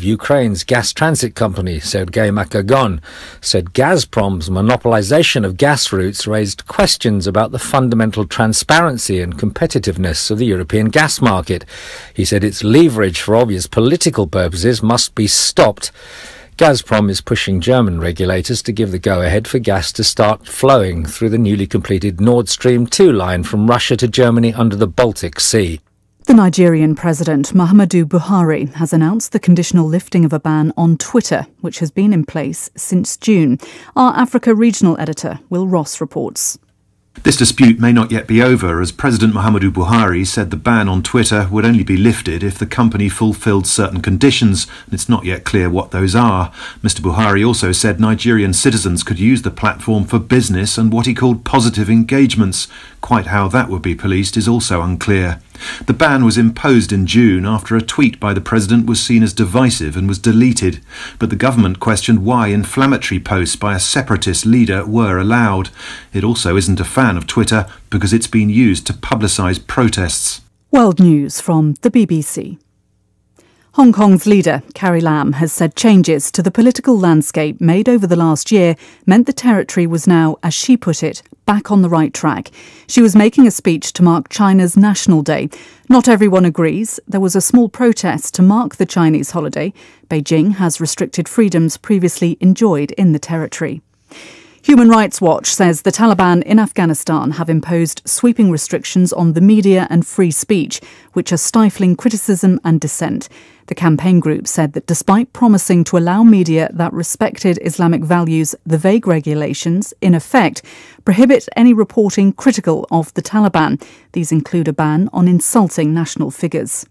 Ukraine's gas transit company, Sergei Makagon, said Gazprom's monopolization of gas routes raised questions about the fundamental transparency and competitiveness of the European gas market. He said its leverage for obvious political purposes must be stopped. Gazprom is pushing German regulators to give the go-ahead for gas to start flowing through the newly completed Nord Stream 2 line from Russia to Germany under the Baltic Sea. The Nigerian President Muhammadu Buhari has announced the conditional lifting of a ban on Twitter, which has been in place since June. Our Africa regional editor, Will Ross, reports. This dispute may not yet be over, as President Muhammadu Buhari said the ban on Twitter would only be lifted if the company fulfilled certain conditions, and it's not yet clear what those are. Mr. Buhari also said Nigerian citizens could use the platform for business and what he called positive engagements. Quite how that would be policed is also unclear. The ban was imposed in June after a tweet by the president was seen as divisive and was deleted, but the government questioned why inflammatory posts by a separatist leader were allowed. It also isn't a fan of Twitter because it's been used to publicise protests. World News from the BBC. Hong Kong's leader, Carrie Lam, has said changes to the political landscape made over the last year meant the territory was now, as she put it, back on the right track. She was making a speech to mark China's National Day. Not everyone agrees. There was a small protest to mark the Chinese holiday. Beijing has restricted freedoms previously enjoyed in the territory. Human Rights Watch says the Taliban in Afghanistan have imposed sweeping restrictions on the media and free speech, which are stifling criticism and dissent. The campaign group said that despite promising to allow media that respected Islamic values, the vague regulations, in effect, prohibit any reporting critical of the Taliban. These include a ban on insulting national figures.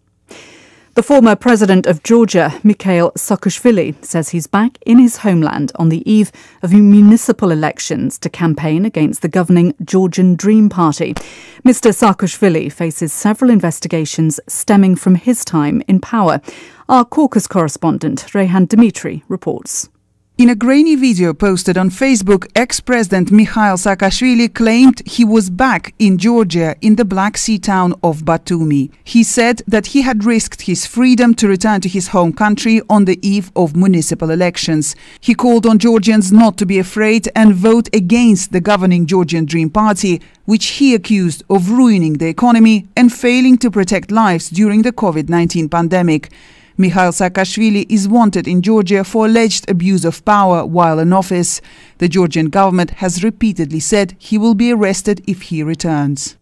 The former president of Georgia, Mikhail Saakashvili, says he's back in his homeland on the eve of municipal elections to campaign against the governing Georgian Dream Party. Mr. Saakashvili faces several investigations stemming from his time in power. Our caucus correspondent, Rehan Dmitry, reports. In a grainy video posted on Facebook, ex-president Mikhail Saakashvili claimed he was back in Georgia in the Black Sea town of Batumi. He said that he had risked his freedom to return to his home country on the eve of municipal elections. He called on Georgians not to be afraid and vote against the governing Georgian Dream Party, which he accused of ruining the economy and failing to protect lives during the COVID-19 pandemic. Mikhail Saakashvili is wanted in Georgia for alleged abuse of power while in office. The Georgian government has repeatedly said he will be arrested if he returns.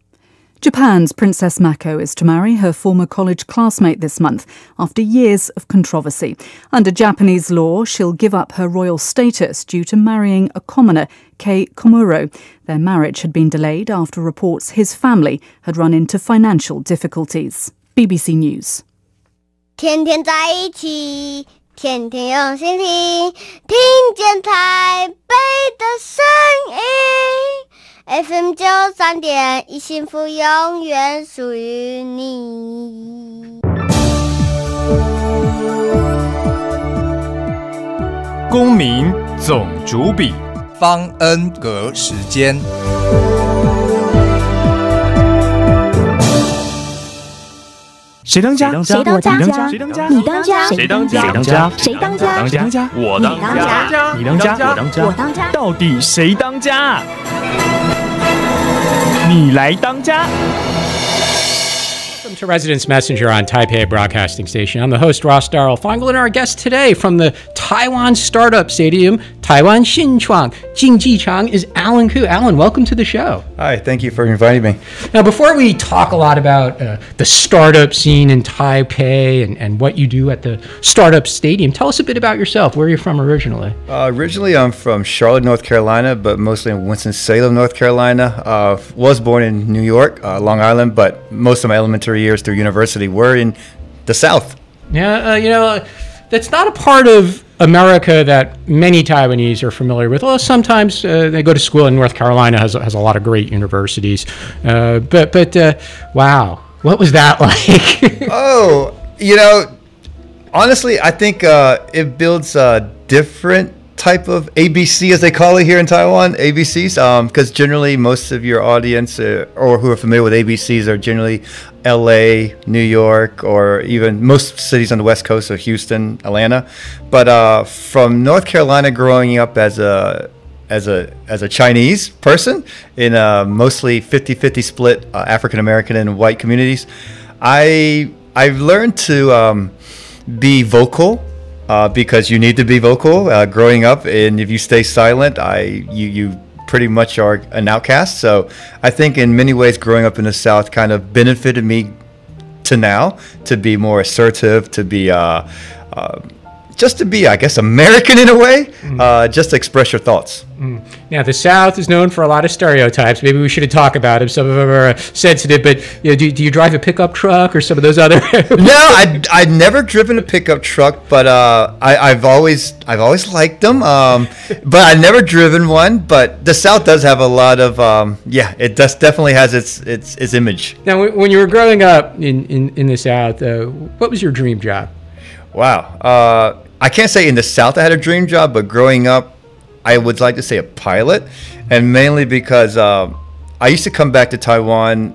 Japan's Princess Mako is to marry her former college classmate this month after years of controversy. Under Japanese law, she'll give up her royal status due to marrying a commoner, Kei Komuro. Their marriage had been delayed after reports his family had run into financial difficulties. BBC News. 天天在一起，天天用心听，听见台北的声音。FM 93.1，幸福永远属于你。公民总主笔，方恩格时间。谁当家？谁当家？谁当家？你当家？谁当家？谁当家？谁当家？谁当家？我当家。你当家？我当家。我当家。到底谁当家？你来当家。Welcome to Residence Messenger on Taipei Broadcasting Station. I'm the host, Ross Darrell-Feingold, and our guest today from the Taiwan Startup Stadium, Taiwan新创竞技场, is Alan Koo. Alan, welcome to the show. Hi, thank you for inviting me. Now, before we talk a lot about the startup scene in Taipei and what you do at the Startup Stadium, tell us a bit about yourself. Where are you from originally? Originally, I'm from Charlotte, North Carolina, but mostly in Winston-Salem, North Carolina. Was born in New York, Long Island, but most of my elementary years through university were in the South. Yeah, that's not a part of America that many Taiwanese are familiar with. Although sometimes they go to school in North Carolina, has a lot of great universities. But wow, what was that like? Honestly, I think it builds different type of ABC, as they call it here in Taiwan, ABCs, because generally most of your audience or who are familiar with ABCs are generally LA, New York, or even most cities on the West Coast, so Houston, Atlanta. But from North Carolina, growing up as a Chinese person in a mostly 50-50 split African American and white communities, I've learned to be vocal. Because you need to be vocal growing up, and if you stay silent, you pretty much are an outcast. So I think in many ways growing up in the South kind of benefited me to now to be more assertive, to be just to be, I guess, American in a way, just to express your thoughts. Now, the South is known for a lot of stereotypes. Maybe we should talk about them. Some of them are sensitive, but do you drive a pickup truck or some of those other? No, I've never driven a pickup truck, but I've always liked them. But I've never driven one. But the South does have a lot of it definitely has its image. Now, when you were growing up in the South, what was your dream job? Wow, I can't say in the South I had a dream job, but growing up, I would like to say a pilot, and mainly because I used to come back to Taiwan,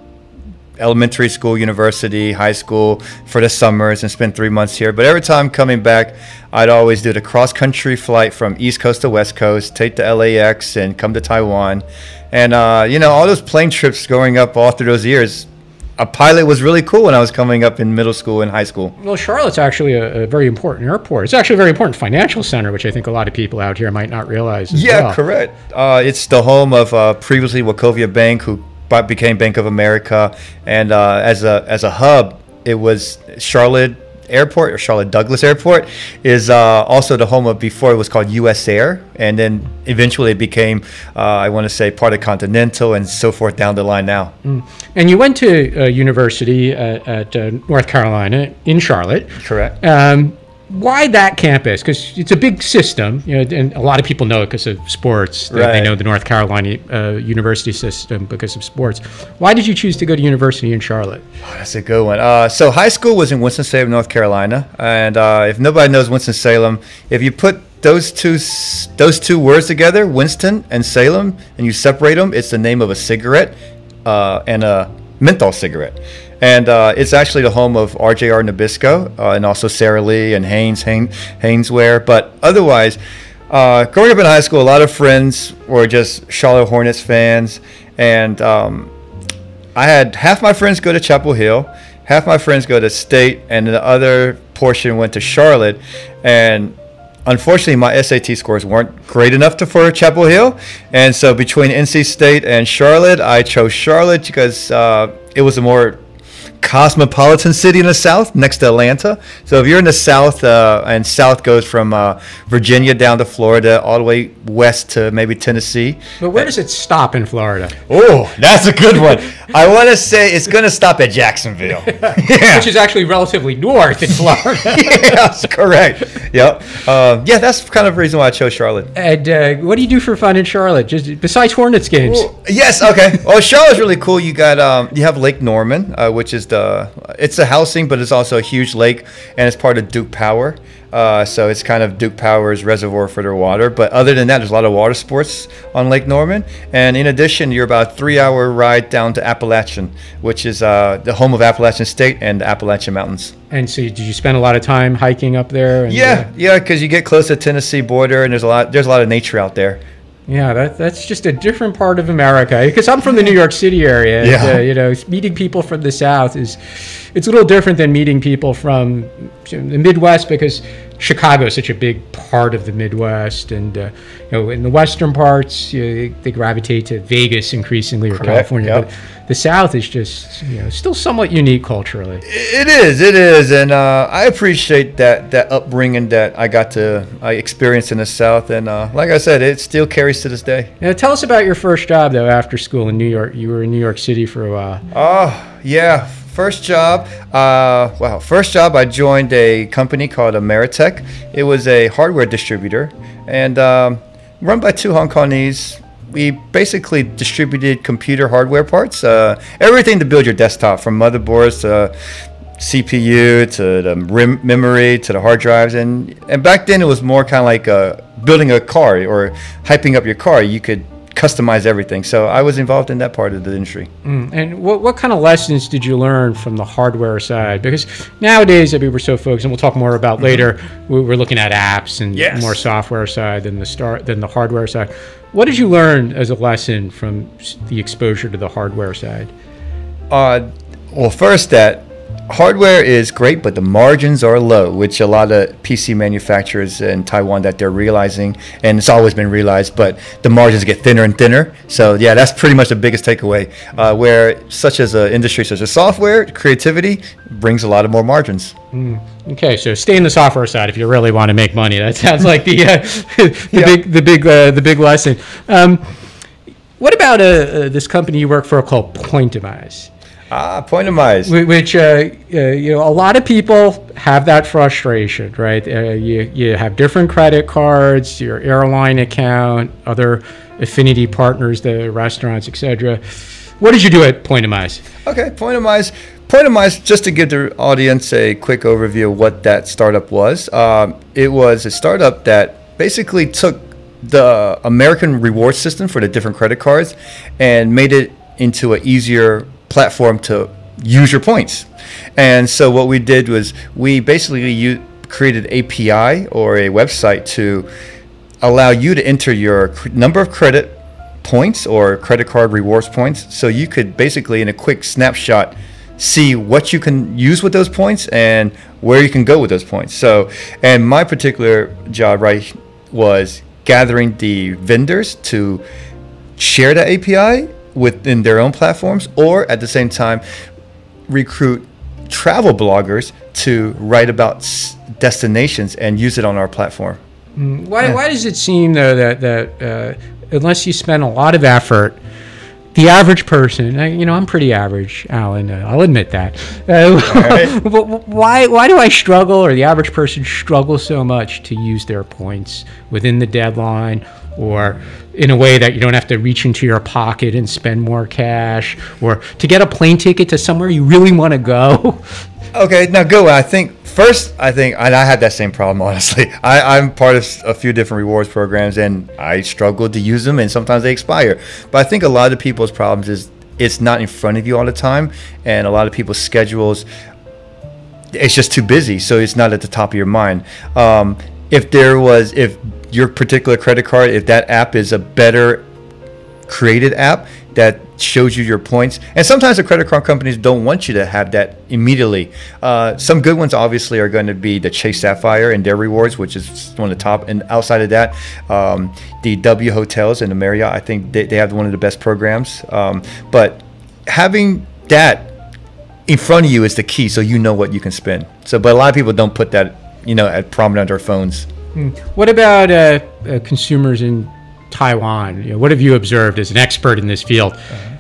elementary school, university, high school for the summers and spend 3 months here. But every time coming back, I'd always do the cross-country flight from East Coast to West Coast, take the LAX and come to Taiwan. And, all those plane trips growing up all through those years, a pilot was really cool when I was coming up in middle school and high school. Well, Charlotte's actually a very important airport. It's actually a very important financial center, which I think a lot of people out here might not realize as well. Yeah, correct. It's the home of previously Wachovia Bank, who became Bank of America. And as a hub, it was Charlotte Airport, or Charlotte Douglas Airport, is also the home of, before it was called U.S. Air, and then eventually it became, I want to say, part of Continental and so forth down the line now. And you went to university at North Carolina in Charlotte. Correct. Why that campus? Because it's a big system, and a lot of people know it because of sports. They know the North Carolina university system because of sports. Why did you choose to go to university in Charlotte? Oh, that's a good one. So high school was in Winston-Salem, North Carolina, and if nobody knows Winston-Salem, if you put those two words together, Winston and Salem, and you separate them, it's the name of a cigarette and a menthol cigarette. And it's actually the home of RJR Nabisco and also Sara Lee and Haineswear. But otherwise, growing up in high school, a lot of friends were just Charlotte Hornets fans. And I had half my friends go to Chapel Hill, half my friends go to State, and the other portion went to Charlotte. And unfortunately, my SAT scores weren't great enough for Chapel Hill. And so between NC State and Charlotte, I chose Charlotte because it was a more cosmopolitan city in the South, next to Atlanta. So if you're in the South, and South goes from Virginia down to Florida, all the way west to maybe Tennessee. But where does it stop in Florida? Oh, that's a good one. I want to say it's going to stop at Jacksonville. Yeah. Which is actually relatively north in Florida. Yeah, that's correct. Yep. Yeah, that's kind of the reason why I chose Charlotte. And what do you do for fun in Charlotte, just besides Hornets games? Well, yes, okay. Well, Charlotte's really cool. You got you have Lake Norman, which is it's a housing, but it's also a huge lake, and it's part of Duke Power. So it's kind of Duke Power's reservoir for their water. But other than that, there's a lot of water sports on Lake Norman. And in addition, you're about a 3-hour ride down to Appalachian, which is the home of Appalachian State and the Appalachian Mountains. And so did you spend a lot of time hiking up there? And, yeah, because you get close to the Tennessee border, and there's a lot of nature out there. Yeah, that's just a different part of America. Because I'm from the New York City area. And, meeting people from the South it's a little different than meeting people from the Midwest, because Chicago is such a big part of the Midwest, and in the western parts, they gravitate to Vegas increasingly, or California. Yep. But the South is just still somewhat unique culturally. It is, and I appreciate that upbringing that I experienced in the South, and like I said, it still carries to this day. Now, tell us about your first job though after school in New York. You were in New York City for a while. Oh yeah. First job, I joined a company called Ameritech. It was a hardware distributor, and run by two Hong Kongese. We basically distributed computer hardware parts, everything to build your desktop, from motherboards to CPU to the memory to the hard drives. And back then it was more kind of like building a car or hyping up your car, you could customize everything. So I was involved in that part of the industry. And what kind of lessons did you learn from the hardware side? Because nowadays, I mean, we're so focused, and we'll talk more about later, we're looking at apps and more software side than the hardware side. What did you learn as a lesson from the exposure to the hardware side? Well, first, that hardware is great, but the margins are low, which a lot of PC manufacturers in Taiwan that they're realizing, and it's always been realized, but the margins get thinner and thinner. So yeah, that's pretty much the biggest takeaway, where such as an industry such as software, creativity brings a lot of more margins. Okay, so stay in the software side if you really want to make money. That sounds like the big lesson. What about this company you work for called Pointimize? Pointimize. Which, a lot of people have that frustration, right? You have different credit cards, your airline account, other affinity partners, the restaurants, etc. What did you do at Pointimize? Okay, Pointimize, just to give the audience a quick overview of what that startup was. It was a startup that basically took the American reward system for the different credit cards and made it into an easier platform to use your points. And so what we did was we basically created an API or a website to allow you to enter your number of credit points or credit card rewards points, so you could basically in a quick snapshot see what you can use with those points and where you can go with those points. So, and my particular job was gathering the vendors to share the API within their own platforms, or at the same time recruit travel bloggers to write about destinations and use it on our platform. Why does it seem though that unless you spend a lot of effort, the average person, I'm pretty average, Alan, I'll admit that. But why do I struggle, or the average person struggles so much to use their points within the deadline, or in a way that you don't have to reach into your pocket and spend more cash, or to get a plane ticket to somewhere you really want to go? Okay, now I think, and I had that same problem, honestly. I'm part of a few different rewards programs, and I struggle to use them, and sometimes they expire. But I think a lot of people's problems is it's not in front of you all the time, and a lot of people's schedules, it's just too busy, so it's not at the top of your mind. If your particular credit card, if that app is a better created app that shows you your points, and sometimes the credit card companies don't want you to have that immediately. Some good ones obviously are going to be the Chase Sapphire and their rewards, which is one of the top, and outside of that, the W Hotels and the Marriott, I think they have one of the best programs. But having that in front of you is the key, so you know what you can spend. But a lot of people don't put that at prominent on their phones. What about consumers in Taiwan? What have you observed as an expert in this field?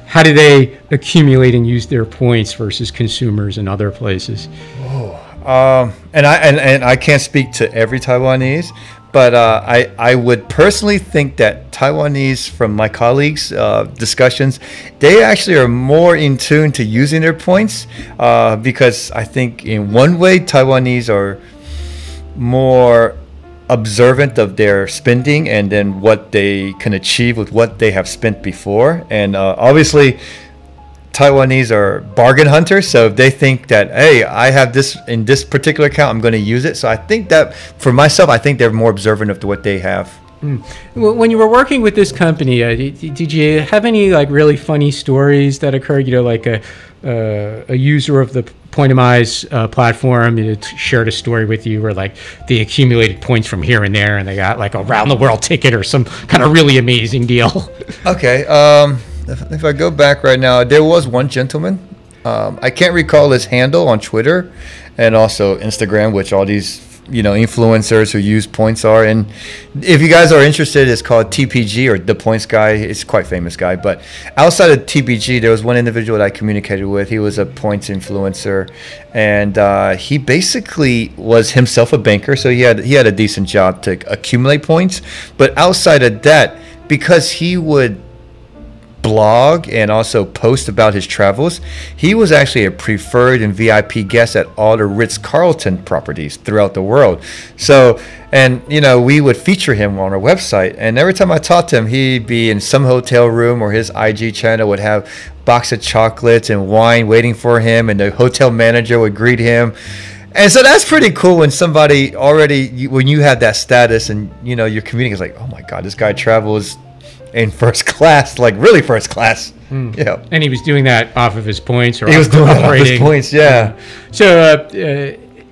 How do they accumulate and use their points versus consumers in other places? And I can't speak to every Taiwanese, but I would personally think that Taiwanese, from my colleagues' discussions, they actually are more in tune to using their points, because I think in one way Taiwanese are more observant of their spending and then what they can achieve with what they have spent before. And obviously Taiwanese are bargain hunters, so if they think that, hey, I have this in this particular account, I'm going to use it. So I think that for myself, I think they're more observant of what they have. Well, when you were working with this company, did you have any really funny stories that occurred? Like a user of the Pointimize platform shared a story with you where they accumulated points from here and there, and they got a round the world ticket or some kind of really amazing deal. Okay, if I go back right now, there was one gentleman. I can't recall his handle on Twitter and also Instagram, which all these influencers who use points are. And if you guys are interested, it's called TPG, or the Points Guy. It's quite famous guy. But outside of TPG, there was one individual that I communicated with. He was a points influencer, and he basically was himself a banker, so he had a decent job to accumulate points. But outside of that, because he would blog and also post about his travels. He was actually a preferred and VIP guest at all the Ritz-Carlton properties throughout the world. So, and we would feature him on our website, and every time I talked to him, he'd be in some hotel room, or his IG channel would have box of chocolates and wine waiting for him, and the hotel manager would greet him. And so that's pretty cool when somebody already, when you have that status and your community is like, oh my God, this guy travels in first class, like really first class. Yeah. And he was doing that off of his points, or he was doing that off his points, yeah. So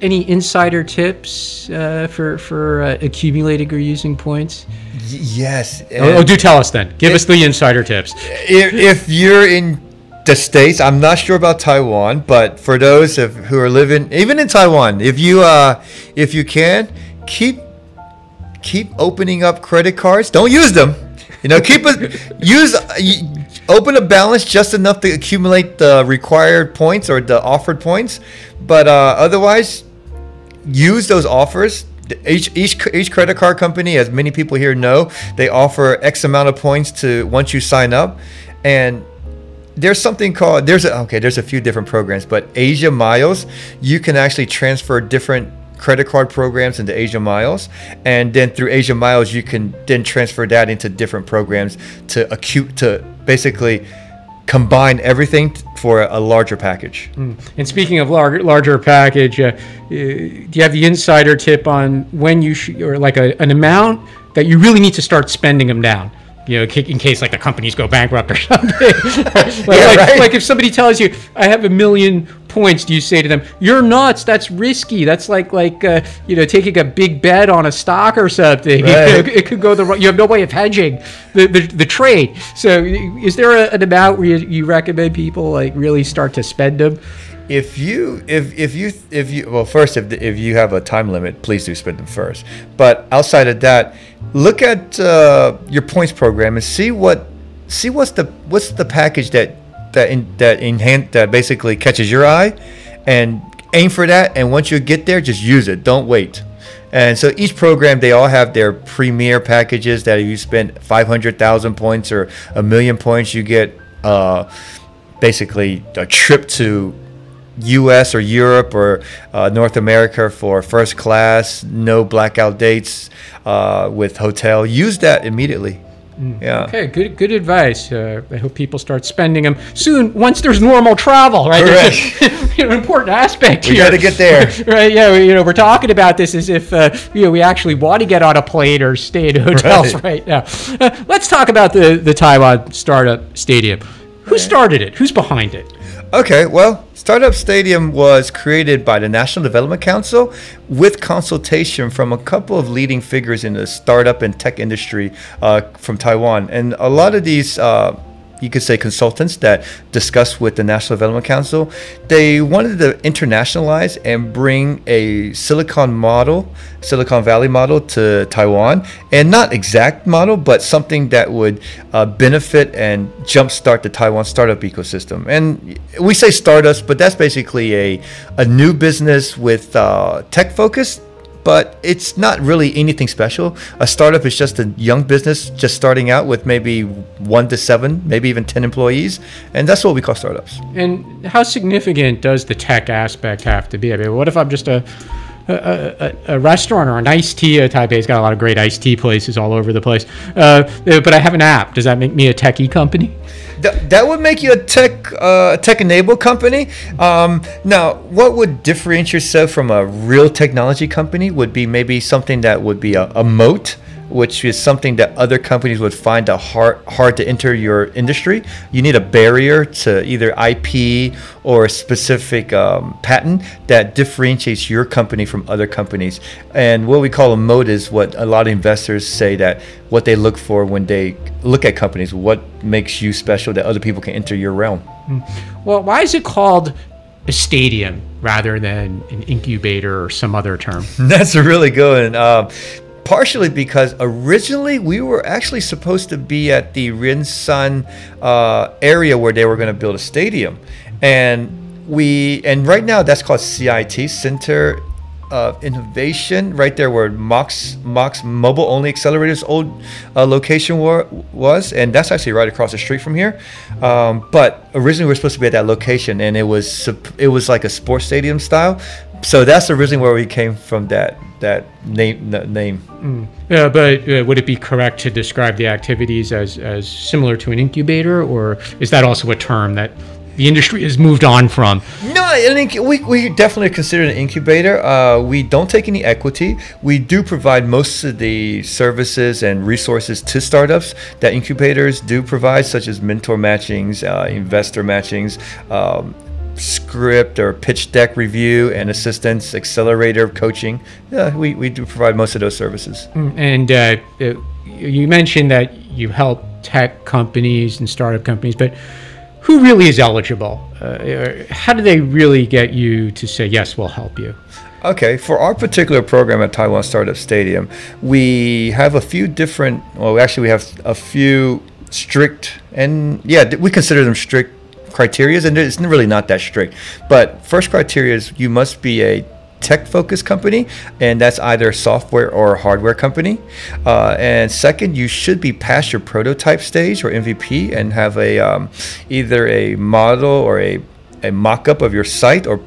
any insider tips for accumulating or using points? Yes. Do tell us then. Give us the insider tips. If you're in the States, I'm not sure about Taiwan, but for those who are living even in Taiwan, if you can, keep opening up credit cards. Don't use them. Open a balance just enough to accumulate the required points or the offered points, but otherwise use those offers. Each credit card company, as many people here know, they offer X amount of points to once you sign up. And there's something called there's a few different programs, but Asia Miles, you can actually transfer different credit card programs into Asia Miles, and then through Asia Miles you can then transfer that into different programs to basically combine everything for a larger package. And speaking of larger package, do you have the insider tip on when you should, or like an amount that you really need to start spending them down? In case like the companies go bankrupt or something. Like if somebody tells you, I have 1 million points, do you say to them, you're nuts, that's risky, that's like taking a big bet on a stock or something. Right. It could go the wrong, you have no way of hedging the trade. So is there an amount where you recommend people like really start to spend them? If you have a time limit, please do spend them first. But outside of that, look at your points program and see what's the package that basically catches your eye, and aim for that. And once you get there, just use it. Don't wait. And so each program, they all have their premier packages that if you spend 500,000 points or 1 million points, you get basically a trip to US or Europe or North America for first class, no blackout dates, with hotel. Use that immediately. Yeah. Okay, good advice. I hope people start spending them soon once there's normal travel, right? Correct. An important aspect here. We got to get there. Right, yeah, we're talking about this as if we actually want to get on a plane or stay in hotels right now. Let's talk about the Taiwan Startup Stadium. Who started it? Who's behind it? Okay, well, Startup Stadium was created by the National Development Council with consultation from a couple of leading figures in the startup and tech industry from Taiwan. And a lot of these, you could say, consultants that discussed with the National Development Council, they wanted to internationalize and bring a Silicon Valley model to Taiwan, and not exact model, but something that would benefit and jumpstart the Taiwan startup ecosystem. And we say startups, but that's basically a new business with tech focus. But it's not really anything special. A startup is just a young business just starting out with maybe 1 to 7, maybe even 10 employees. And that's what we call startups. And how significant does the tech aspect have to be? I mean, what if I'm just a restaurant or an iced tea? Taipei's got a lot of great iced tea places all over the place. But I have an app. Does that make me a techie company? That would make you a tech-enabled company. Now, what would differentiate yourself from a real technology company would be maybe something that would be a moat, which is something that other companies would find hard to enter your industry. You need a barrier to either IP or a specific patent that differentiates your company from other companies. And what we call a moat is what a lot of investors say that what they look for when they look at companies, what makes you special that other people can enter your realm. Well, why is it called a stadium rather than an incubator or some other term? That's a really good one. Partially because originally we were actually supposed to be at the Rinsan area where they were going to build a stadium, and right now that's called CIT, Center of innovation right there where Mox Mobile Only Accelerators old location was, and that's actually right across the street from here. But originally we were supposed to be at that location, and it was like a sports stadium style. So that's originally where we came from, that name. Yeah, but would it be correct to describe the activities as similar to an incubator, or is that also a term that the industry has moved on from? No, I think we definitely consider it an incubator. We don't take any equity. We do provide most of the services and resources to startups that incubators do provide, such as mentor matchings, investor matchings, script or pitch deck review and assistance, accelerator coaching. Yeah, we do provide most of those services. And you mentioned that you help tech companies and startup companies, but who really is eligible? How do they really get you to say, yes, we'll help you? Okay, for our particular program at Taiwan Startup Stadium, we have a few different, well, actually we have a few strict, and yeah, we consider them strict criteria, and it's really not that strict. But first criteria is you must be a tech-focused company, and that's either a software or a hardware company. And second, you should be past your prototype stage or MVP and have a either a model or a mock-up of your site or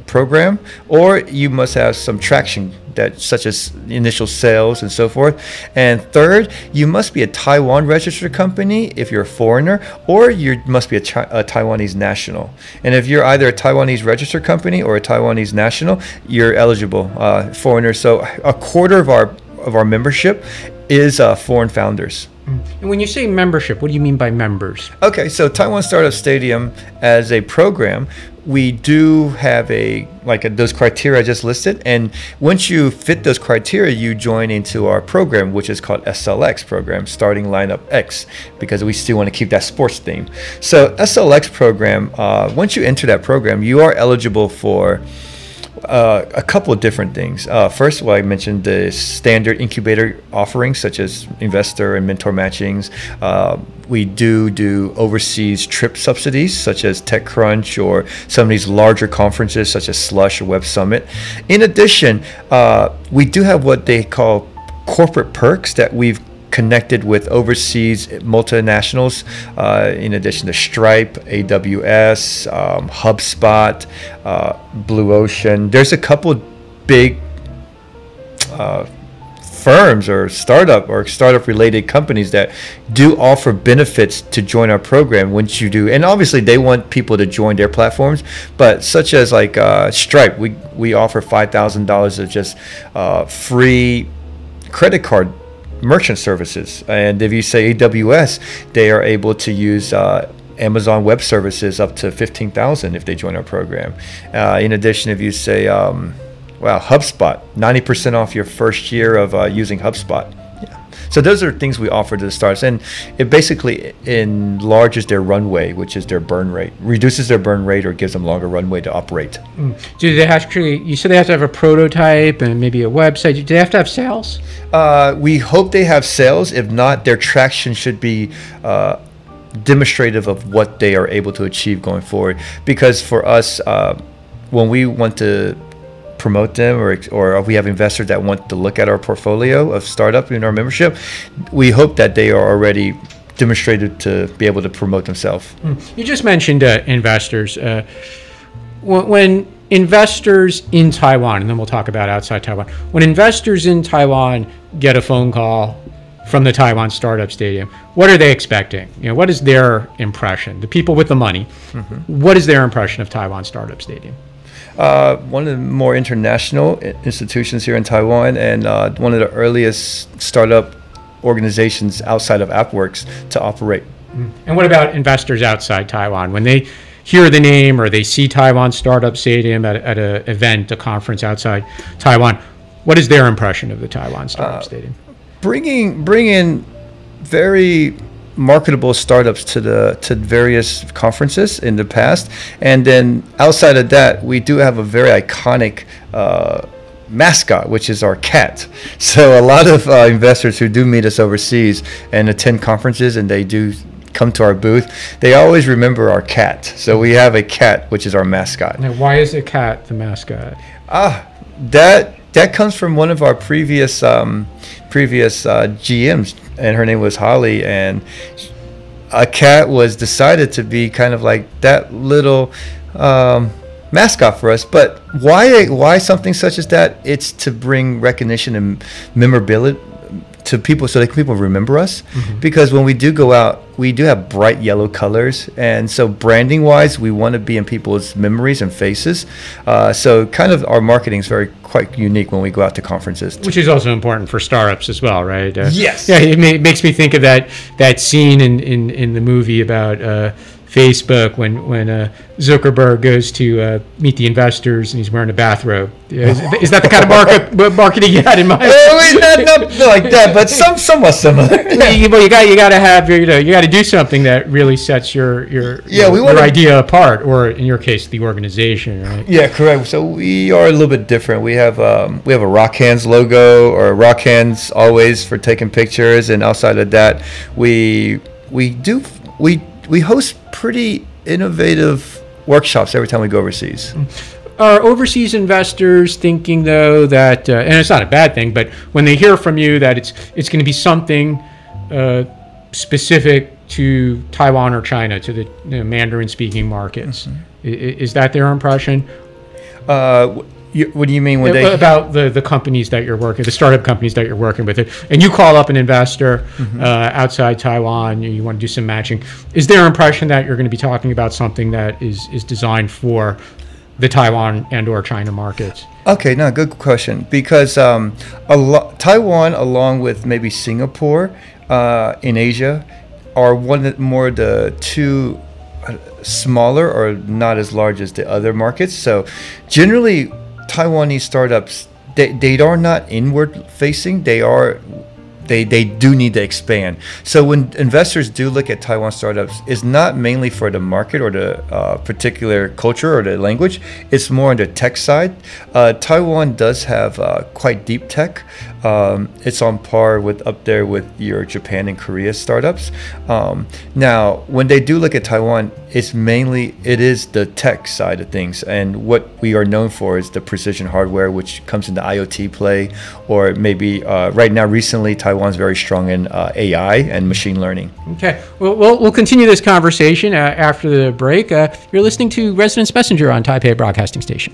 program, or you must have some traction, that such as initial sales and so forth. And third, you must be a Taiwan registered company if you're a foreigner, or you must be a Taiwanese national. And if you're either a Taiwanese registered company or a Taiwanese national, you're eligible, foreigner. So a quarter of our membership is foreign founders. And when you say membership, what do you mean by members? Okay, so Taiwan Startup Stadium as a program, we do have those criteria I just listed, and once you fit those criteria, you join into our program, which is called SLX program, Starting Lineup X, because we still want to keep that sports theme. So SLX program, once you enter that program, you are eligible for a couple of different things. First of all, I mentioned the standard incubator offerings, such as investor and mentor matchings. We do overseas trip subsidies, such as TechCrunch or some of these larger conferences, such as Slush or Web Summit. In addition, we do have what they call corporate perks that we've connected with overseas multinationals, in addition to Stripe, AWS, HubSpot, Blue Ocean. There's a couple big firms or startup related companies that do offer benefits to join our program once you do. And obviously they want people to join their platforms, but such as like Stripe, we offer $5,000 of just free credit card merchant services. And if you say AWS, they are able to use Amazon Web Services up to $15,000 if they join our program. In addition, if you say HubSpot, 90% off your first year of using HubSpot. Yeah. So those are things we offer to the startups, and it basically enlarges their runway, which is their burn rate, reduces their burn rate, or gives them longer runway to operate. Do they actually, you said they have to have a prototype and maybe a website. Do they have to have sales? We hope they have sales. If not, their traction should be demonstrative of what they are able to achieve going forward. Because for us, when we want to promote them, or if we have investors that want to look at our portfolio of startup in our membership, we hope that they are already demonstrated to be able to promote themselves. You just mentioned investors. When investors in Taiwan, and then we'll talk about outside Taiwan, when investors in Taiwan get a phone call from the Taiwan Startup Stadium, what are they expecting? What is their impression? The people with the money, what is their impression of Taiwan Startup Stadium? One of the more international institutions here in Taiwan, and one of the earliest startup organizations outside of AppWorks to operate. And what about investors outside Taiwan? When they hear the name or they see Taiwan Startup Stadium at an event, a conference outside Taiwan, what is their impression of the Taiwan Startup Stadium? Bringing very marketable startups to various conferences in the past, and then outside of that, we do have a very iconic mascot, which is our cat. So a lot of investors who do meet us overseas and attend conferences, and they do come to our booth, they always remember our cat. So we have a cat, which is our mascot. Now, why is a cat the mascot? that comes from one of our previous GMs, and her name was Holly, and a cat was decided to be kind of like that little mascot for us. But why something such as that? It's to bring recognition and memorability to people, so that people remember us. Because when we do go out, we do have bright yellow colors, and so branding wise, we want to be in people's memories and faces. So kind of our marketing is quite unique when we go out to conferences, which is also important for startups as well, right? Yes. Yeah, it makes me think of that scene in the movie about Facebook when Zuckerberg goes to meet the investors and he's wearing a bathrobe. Is that the kind of marketing you had in mind? Not like that, but somewhat similar. Well, you got to have you got to do something that really sets your idea apart, or in your case, the organization, right? Yeah, correct. So we are a little bit different. We have a Rock Hands logo, or Rock Hands always for taking pictures, and outside of that, we host pretty innovative workshops every time we go overseas. Are overseas investors thinking, though, that and it's not a bad thing, but when they hear from you that it's going to be something specific to Taiwan or China, to the Mandarin-speaking markets, is that their impression? What do you mean about the companies that you're working, the startup companies that you're working with, and you call up an investor outside Taiwan, you want to do some matching? Is their impression that you're going to be talking about something that is designed for the Taiwan and or China markets? Okay, no, good question. Because Taiwan, along with maybe Singapore in Asia, are the two smaller or not as large as the other markets. So generally, Taiwanese startups, they are not inward facing. They do need to expand. So when investors do look at Taiwan startups, it's not mainly for the market or the particular culture or the language. It's more on the tech side. Taiwan does have quite deep tech. It's on par up there with your Japan and Korea startups. Now, when they do look at Taiwan, it is the tech side of things, and what we are known for is the precision hardware, which comes into IoT play, or maybe right now recently Taiwan's very strong in AI and machine learning. Okay, well, we'll continue this conversation after the break. You're listening to Residence Messenger on Taipei Broadcasting Station.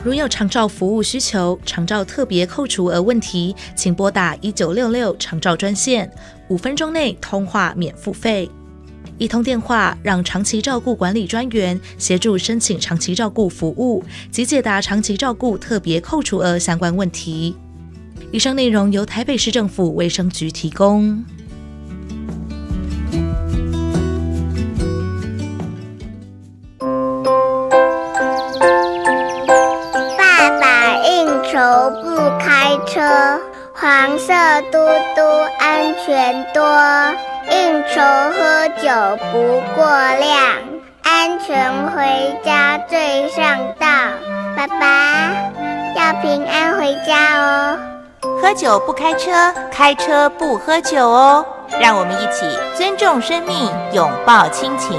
如有长照服务需求、长照特别扣除额问题，请拨打1966长照专线，5分钟内通话免付费。一通电话让长期照顾管理专员协助申请长期照顾服务及解答长期照顾特别扣除额相关问题。以上内容由台北市政府卫生局提供。爸爸应酬不开车，黄色嘟嘟安全多。应酬喝酒不过量，安全回家最上道。爸爸要平安回家哦。喝酒不开车，开车不喝酒哦。让我们一起尊重生命，拥抱亲情。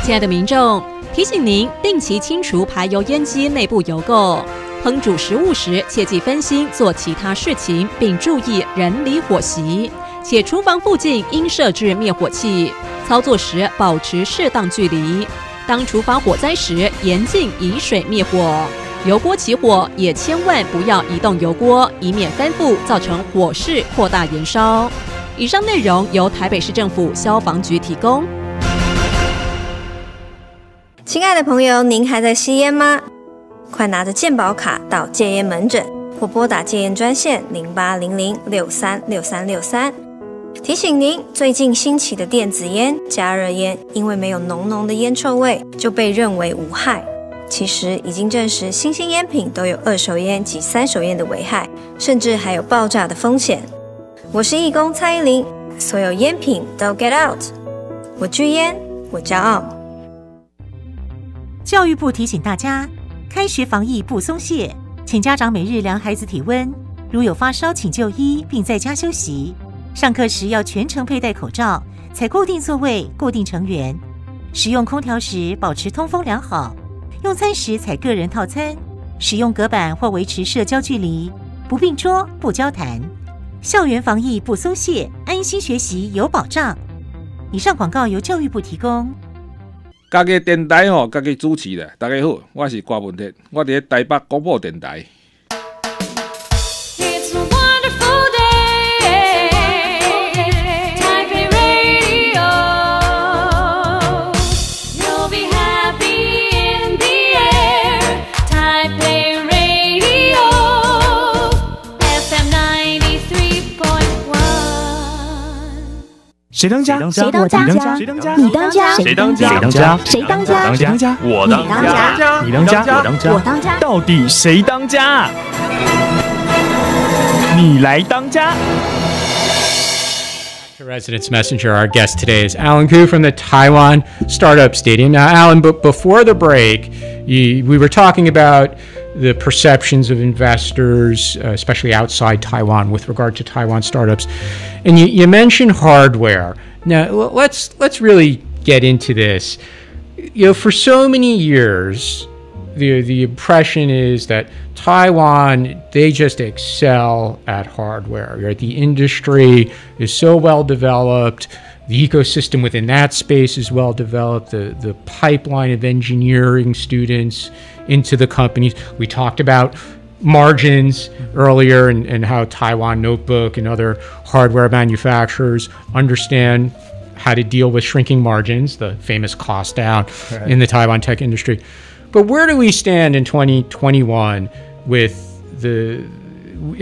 亲爱的民众，提醒您定期清除排油烟机内部油垢。烹煮食物时，切忌分心做其他事情，并注意人离火熄。且厨房附近应设置灭火器，操作时保持适当距离。当厨房火灾时，严禁以水灭火。油锅起火也千万不要移动油锅，以免翻覆造成火势扩大延烧。以上内容由台北市政府消防局提供。亲爱的朋友，您还在吸烟吗？快拿着健保卡到戒烟门诊，或拨打戒烟专线0800636363。提醒您，最近兴起的电子烟、加热烟，因为没有浓浓的烟臭味，就被认为无害。其实已经证实，新兴烟品都有二手烟及三手烟的危害，甚至还有爆炸的风险。我是义工蔡依林，所有烟品都 get out。我拒烟，我骄傲。教育部提醒大家，开学防疫不松懈，请家长每日量孩子体温，如有发烧请就医并在家休息。上课时要全程佩戴口罩，采固定座位、固定成员。使用空调时保持通风良好。用餐时采个人套餐，使用隔板或维持社交距离，不并桌、不交谈。校园防疫不松懈，安心学习有保障。以上广告由教育部提供。家己电台家己主持的。大家好，我是郭文哲，我伫台北广播电台。谁当家？谁当家？谁当家？你当家？谁当家？谁当家？谁当家？谁当家？我当家。你当家？我当家。我当家。到底谁当家？你来当家。Residence Messenger, our guest today is Alan Koo from the Taiwan Startup Stadium. Now, Alan, but before the break, we were talking about the perceptions of investors, especially outside Taiwan, with regard to Taiwan startups, and you mentioned hardware. Now, let's really get into this. You know, for so many years, the impression is that Taiwan, they just excel at hardware. Right? The industry is so well developed. The ecosystem within that space is well developed. The pipeline of engineering students into the companies. We talked about margins earlier and how Taiwan Notebook and other hardware manufacturers understand how to deal with shrinking margins, the famous cost down in the Taiwan tech industry. But where do we stand in 2021 in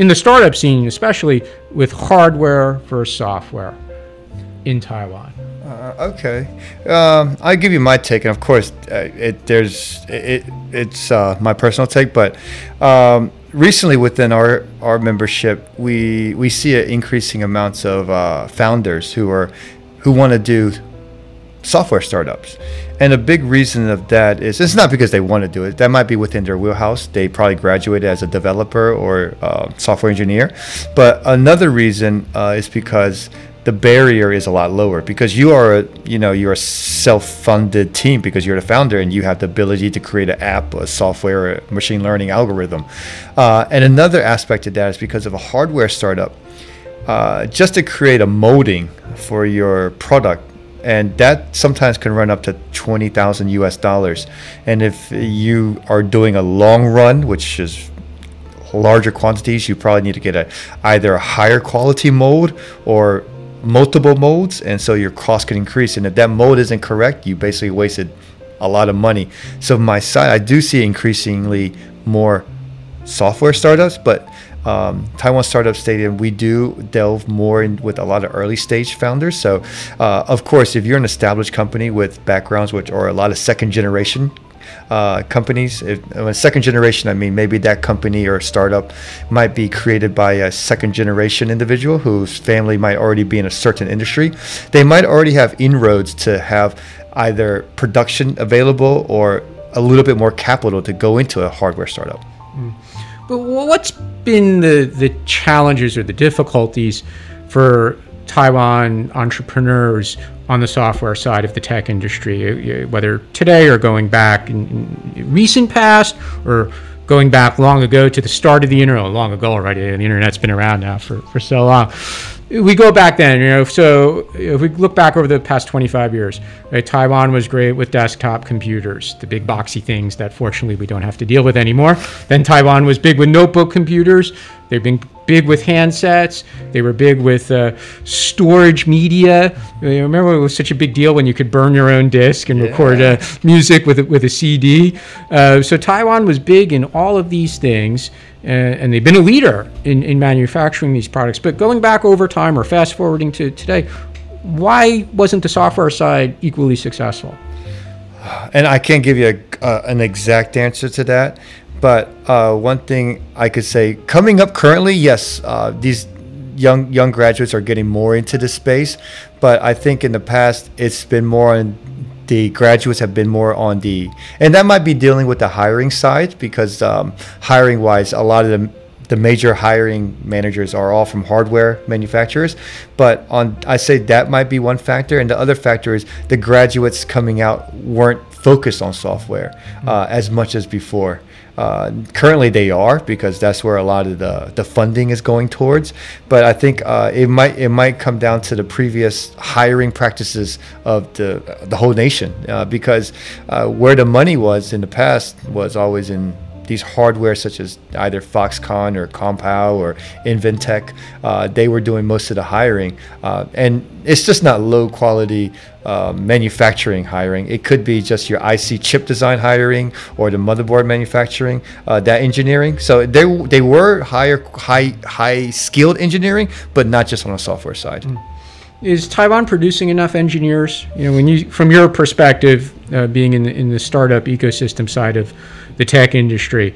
the startup scene, especially with hardware versus software in Taiwan? Okay, I'll give you my take, and of course, it's my personal take. But recently, within our membership, we see increasing amounts of founders who want to do software startups. And a big reason of that is, it's not because they want to do it. That might be within their wheelhouse. They probably graduated as a developer or software engineer. But another reason is because the barrier is a lot lower, because you're a self-funded team, because you're the founder and you have the ability to create an app, a software, a machine learning algorithm. And another aspect of that is because of a hardware startup, just to create a molding for your product and that sometimes can run up to $20,000 US. And if you are doing a long run, which is larger quantities, you probably need to get either a higher quality mold or multiple molds, and so your cost can increase. And if that mold isn't correct, you basically wasted a lot of money. So my side, I do see increasingly more software startups, but Taiwan Startup Stadium, we do delve more in with a lot of early stage founders. So of course, if you're an established company with backgrounds which are a lot of second generation companies, when second generation, I mean maybe that company or startup might be created by a second generation individual whose family might already be in a certain industry. They might already have inroads to have either production available or a little bit more capital to go into a hardware startup. But what's been the challenges or the difficulties for Taiwan entrepreneurs on the software side of the tech industry, whether today or going back in recent past or going back long ago to the start of the internet? Long ago already, the internet's been around now for so long. We go back then, so if we look back over the past 25 years, right, Taiwan was great with desktop computers, the big boxy things that fortunately we don't have to deal with anymore. Then Taiwan was big with notebook computers. They've been big with handsets. They were big with storage media. Remember, it was such a big deal when you could burn your own disc and record music with a CD. So Taiwan was big in all of these things. And they've been a leader in manufacturing these products. But going back over time or fast forwarding to today, why wasn't the software side equally successful? And I can't give you an exact answer to that. But one thing I could say, coming up currently, yes, these young graduates are getting more into this space. But I think in the past, it's been more on the graduates have been more on and that might be dealing with the hiring side, because hiring wise, a lot of the major hiring managers are all from hardware manufacturers. But I say that might be one factor. And the other factor is the graduates coming out weren't focused on software as much as before. Currently they are, because that's where a lot of the funding is going towards. But I think it might come down to the previous hiring practices of the whole nation, because where the money was in the past was always in these hardware such as either Foxconn or Compal or Inventec. They were doing most of the hiring, and it's just not low quality manufacturing hiring. It could be just your IC chip design hiring or the motherboard manufacturing, that engineering. So they were high skilled engineering, but not just on the software side. Is Taiwan producing enough engineers? From your perspective, being in the startup ecosystem side of the tech industry,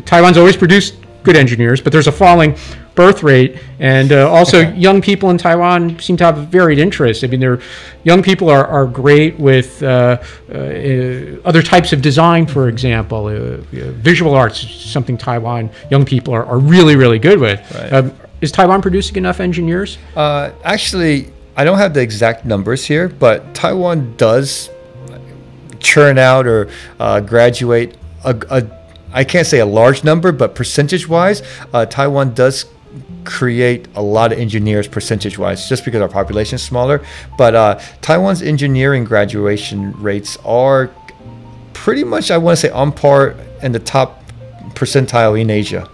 Taiwan's always produced good engineers, but there's a falling birth rate, and also young people in Taiwan seem to have varied interests. I mean, young people are great with other types of design, for example. Visual arts is something Taiwan young people are really, really good with. Right. Is Taiwan producing enough engineers? Actually, I don't have the exact numbers here, but Taiwan does churn out or graduate I can't say a large number, but percentage-wise, Taiwan does create a lot of engineers percentage-wise, just because our population is smaller. But Taiwan's engineering graduation rates are pretty much, I want to say, on par in the top percentile in Asia.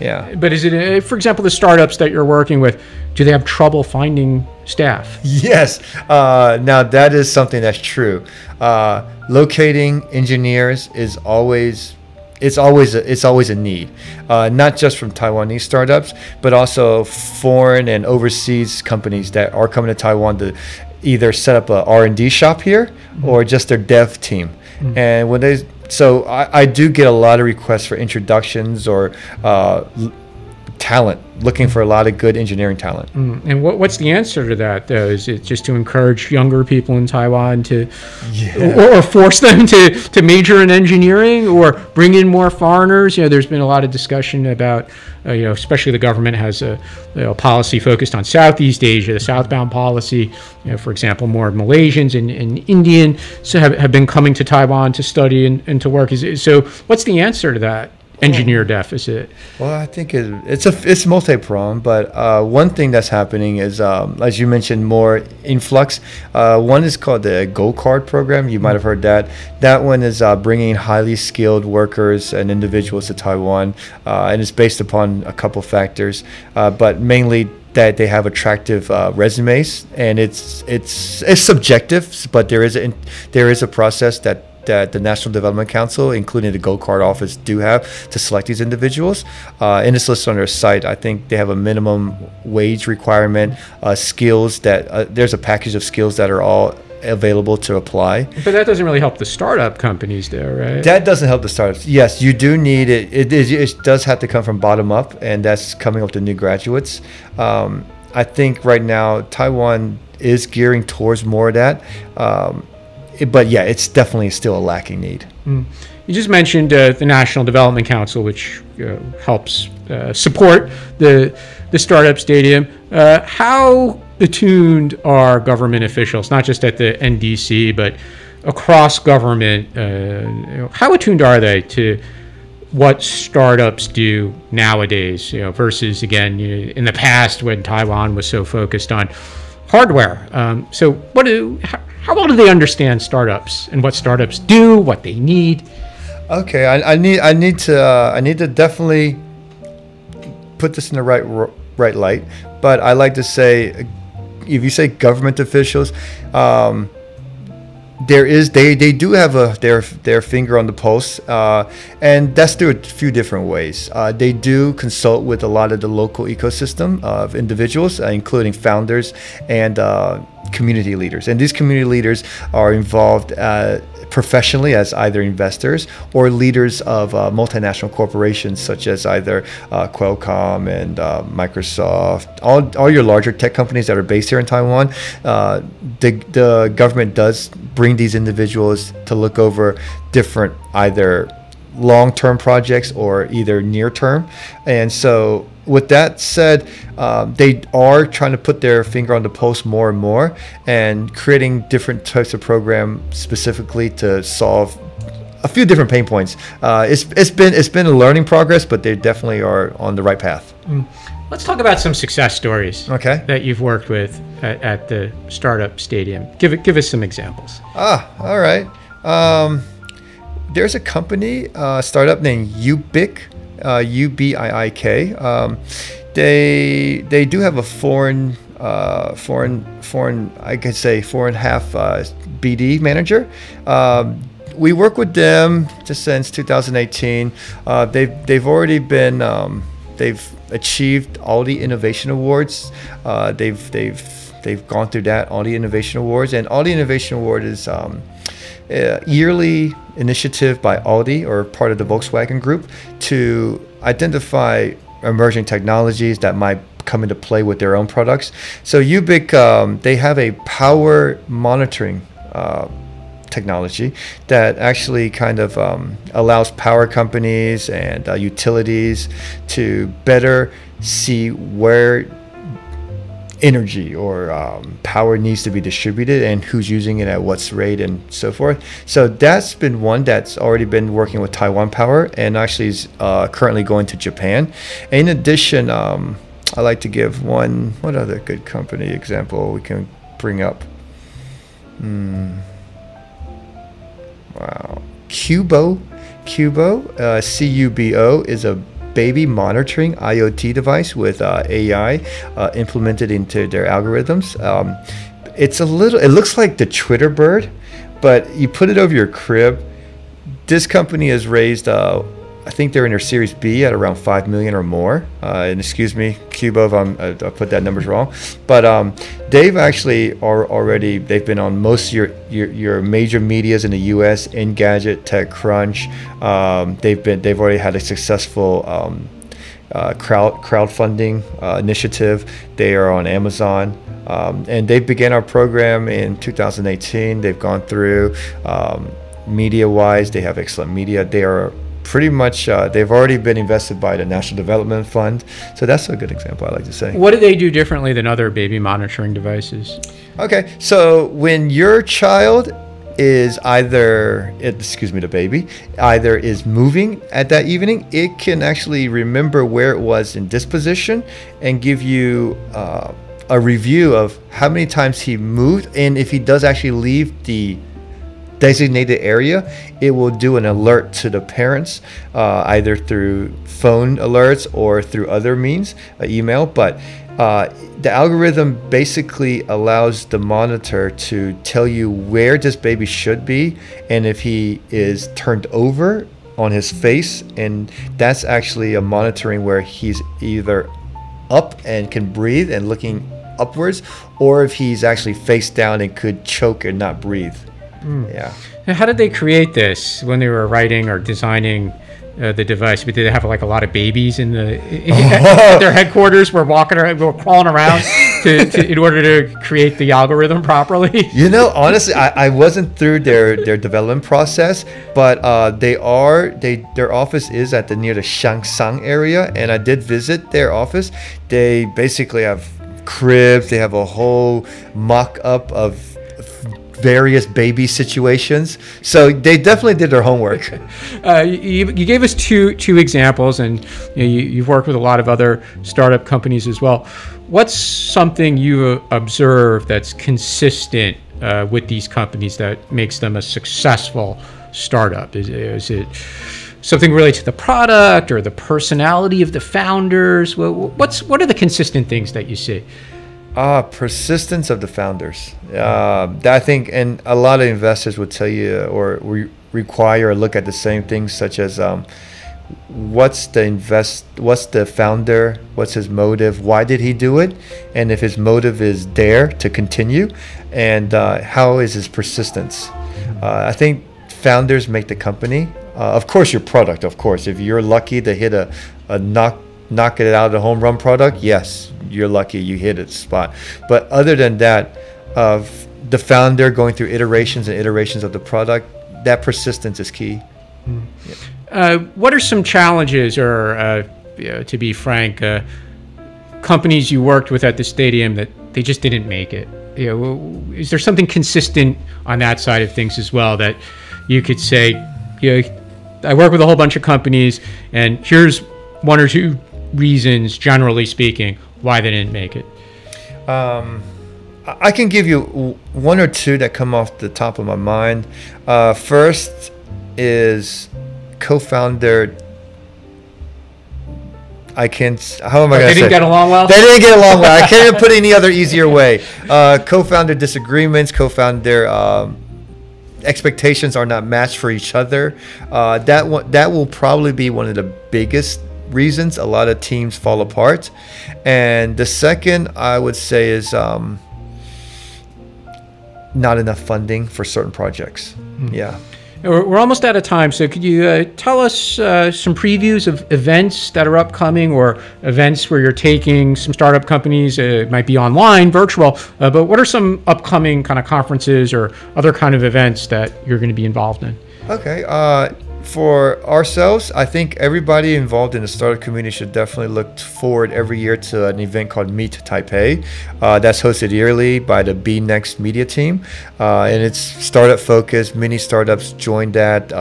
Yeah. But is it, for example, the startups that you're working with, do they have trouble finding staff? Yes. Now that is something that's true. Locating engineers is always a need, not just from Taiwanese startups, but also foreign and overseas companies that are coming to Taiwan to either set up a R&D shop here or just their dev team. And when so I do get a lot of requests for introductions or talent, looking for a lot of good engineering talent. And what's the answer to that, though? Is it just to encourage younger people in Taiwan to, or force them to major in engineering, or bring in more foreigners? There's been a lot of discussion about, especially the government has a policy focused on Southeast Asia, the southbound policy. For example, more Malaysians and Indian have been coming to Taiwan to study and to work. So what's the answer to that? engineer deficit? Well, I think it's multi-pronged, but one thing that's happening is, as you mentioned, more influx. One is called the Gold Card program. You might have heard that. That one is bringing highly skilled workers and individuals to Taiwan, and it's based upon a couple factors, but mainly that they have attractive resumes, and it's subjective, but there is a process that the National Development Council, including the Gold Card office, do have to select these individuals. And it's listed on their site. I think they have a minimum wage requirement, skills that there's a package of skills that are all available to apply. But that doesn't really help the startup companies there, right? That doesn't help the startups. Yes, you do need it. It does have to come from bottom up, and that's coming up to new graduates. I think right now Taiwan is gearing towards more of that. But yeah, it's definitely still a lacking need. You just mentioned the National Development Council, which helps support the startup stadium. How attuned are government officials, not just at the NDC, but across government? How attuned are they to what startups do nowadays, versus, again, in the past when Taiwan was so focused on hardware? So how well do they understand startups and what startups do, what they need? Okay, I need to definitely put this in the right light. But I like to say, if you say government officials, they do have their finger on the pulse, and that's through a few different ways. They do consult with a lot of the local ecosystem of individuals, including founders and community leaders. And these community leaders are involved professionally as either investors or leaders of multinational corporations such as either Qualcomm and Microsoft, all your larger tech companies that are based here in Taiwan. The government does bring these individuals to look over different either long-term projects or either near-term. And so with that said, they are trying to put their finger on the pulse more and more, and creating different types of program specifically to solve a few different pain points. It's been a learning progress, but they definitely are on the right path. Let's talk about some success stories that you've worked with at the startup stadium. Give us some examples. All right. There's a company, startup named Ubiik, UBIIK. They do have a foreign, I could say foreign half BD manager. We work with them just since 2018. They've already been, they've achieved all the innovation awards. They've gone through that, all the innovation awards, and all the innovation award is yearly initiative by Audi, or part of the Volkswagen Group, to identify emerging technologies that might come into play with their own products. So Ubiik, they have a power monitoring technology that actually kind of allows power companies and utilities to better see where energy or power needs to be distributed and who's using it at what rate and so forth. So that's been one that's already been working with Taiwan Power, and actually is currently going to Japan. In addition, I like to give what other good company example we can bring up? Wow, Cubo, CUBO is a baby monitoring IoT device with AI implemented into their algorithms. It looks like the Twitter bird, but you put it over your crib. This company has raised, I think they're in their Series B at around 5 million or more. And excuse me, Cubo, if I put that numbers wrong. But they've actually they've been on most of your major medias in the U.S. Engadget, TechCrunch. They've already had a successful crowdfunding initiative. They are on Amazon. And they began our program in 2018. They've gone through media-wise. They have excellent media. They are pretty much, they've already been invested by the National Development Fund. So that's a good example, I like to say. What do they do differently than other baby monitoring devices? Okay, so when your child is either is moving at that evening, it can actually remember where it was in disposition and give you a review of how many times he moved, and if he does actually leave the designated area, it will do an alert to the parents, either through phone alerts or through other means, email. But the algorithm basically allows the monitor to tell you where this baby should be and if he is turned over on his face, and that's actually a monitoring where he's either up and can breathe and looking upwards, or if he's actually face down and could choke and not breathe. Yeah. Now, how did they create this when they were writing or designing the device? But did they have like a lot of babies in at their headquarters? Were crawling around in order to create the algorithm properly? You know, honestly, I wasn't through their development process, but their office is near the Shangsang area, and I did visit their office. They basically have cribs. They have a whole mock-up of various baby situations, so they definitely did their homework. You gave us two examples, and you've worked with a lot of other startup companies as well. What's something you observe that's consistent with these companies that makes them a successful startup? Is it something related to the product or the personality of the founders? What are the consistent things that you see? Persistence of the founders. I think, and a lot of investors would tell you or require or look at the same things, such as what's the founder, what's his motive, why did he do it, and if his motive is there to continue, and how is his persistence. I think founders make the company. Of course, your product. Of course, if you're lucky to hit a knock it out of the home run product, yes, you're lucky you hit its spot. But other than that, the founder going through iterations and iterations of the product, that persistence is key. What are some challenges, or to be frank, companies you worked with at the stadium that they just didn't make it? Is there something consistent on that side of things as well that you could say, I work with a whole bunch of companies, and here's one or two reasons, generally speaking, why they didn't make it? I can give you one or two that come off the top of my mind. First is co-founder. How am I going to say? They didn't get along well? They didn't get along well. I can't even put any other easier way. Co-founder disagreements, co-founder expectations are not matched for each other. That will probably be one of the biggest reasons a lot of teams fall apart. And the second, I would say, is not enough funding for certain projects. Yeah. We're almost out of time, so could you tell us some previews of events that are upcoming, or events where you're taking some startup companies? It might be online, virtual, but what are some upcoming kind of conferences or other kind of events that you're going to be involved in? Okay. For ourselves, I think everybody involved in the startup community should definitely look forward every year to an event called Meet Taipei. That's hosted yearly by the Be Next media team, and it's startup focused. Many startups join that.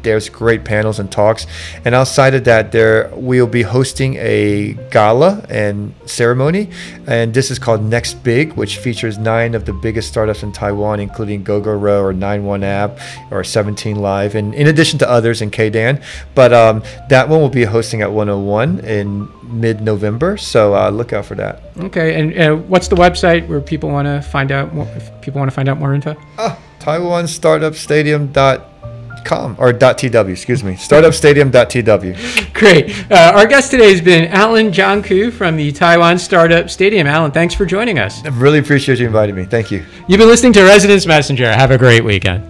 There's great panels and talks, and outside of that, we'll be hosting a gala and ceremony, and this is called Next Big, which features 9 of the biggest startups in Taiwan, including GoGoRo or 91 App or 17 Live, and in addition to others in KDAN. But that one will be hosting at 101 in mid-November, so look out for that. Okay, and what's the website where people want to find out more? If people want to find out more info? TaiwanStartupStadium.com or .tw, excuse me, startupstadium.tw. Great. Our guest today has been Alan Jiangku from the Taiwan Startup Stadium. Alan, thanks for joining us. I really appreciate you inviting me. Thank you. You've been listening to Residence Messenger. Have a great weekend.